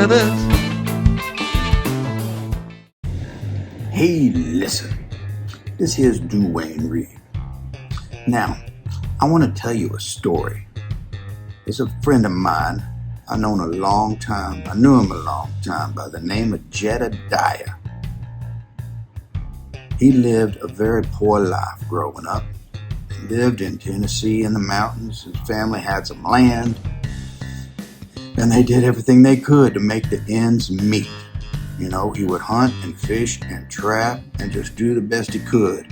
brothers. Hey, listen. This here's DuWayne Reed. Now, I want to tell you a story. It's a friend of mine I've known a long time. I knew him a long time by the name of Jedediah. He lived a very poor life growing up. He lived in Tennessee in the mountains. His family had some land, and they did everything they could to make the ends meet. You know, he would hunt and fish and trap and just do the best he could.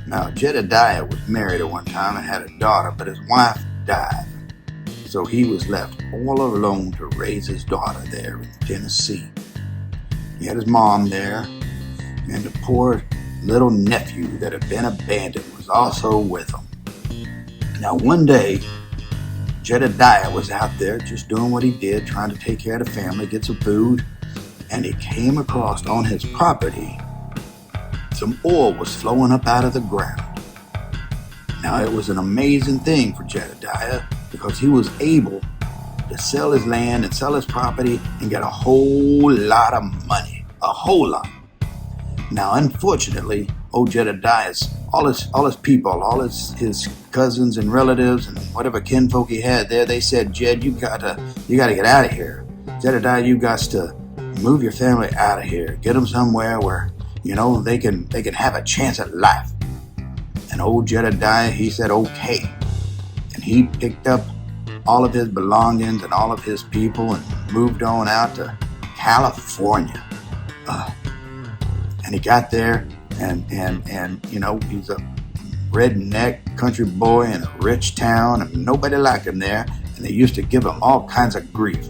Now, Jedediah was married at one time and had a daughter, but his wife died. So he was left all alone to raise his daughter there in Tennessee. He had his mom there, and the poor little nephew that had been abandoned was also with him. Now, one day, Jedediah was out there just doing what he did, trying to take care of the family, get some food, and he came across on his property some oil was flowing up out of the ground. Now, it was an amazing thing for Jedediah because he was able to sell his land and sell his property and get a whole lot of money, a whole lot. Now, unfortunately, old Jedediah's, all his people, all his cousins and relatives and whatever kinfolk he had there, they said, Jed, you gotta get out of here. Jedediah, you got to move your family out of here. Get them somewhere where, you know, they can have a chance at life. And old Jedediah, he said, okay. And he picked up all of his belongings and all of his people and moved on out to California. And he got there and you know, he's a redneck country boy in a rich town, and nobody liked him there, and they used to give him all kinds of grief.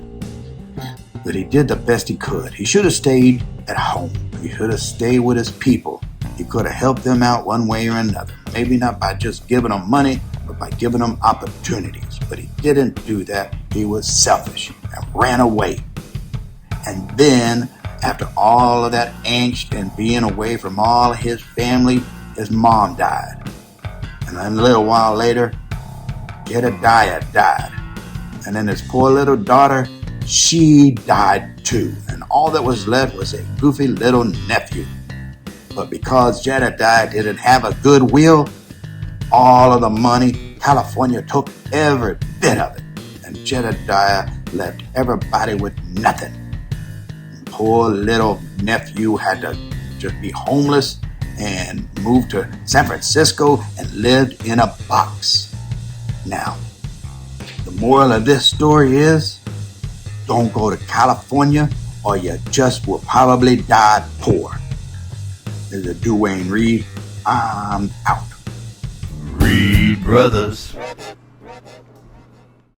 But he did the best he could. He should have stayed at home. He should have stayed with his people. He could have helped them out one way or another. Maybe not by just giving them money, but by giving them opportunities. But he didn't do that. He was selfish and ran away. And then, after all of that angst and being away from all his family, his mom died. And then a little while later, Jedediah died. And then his poor little daughter, she died too. And all that was left was a goofy little nephew. But because Jedediah didn't have a good will, all of the money, California took every bit of it. And Jedediah left everybody with nothing. And poor little nephew had to just be homeless and moved to San Francisco and lived in a box. Now, the moral of this story is, don't go to California or you just will probably die poor. This is DuWayne Reed. I'm out. Reed Brothers.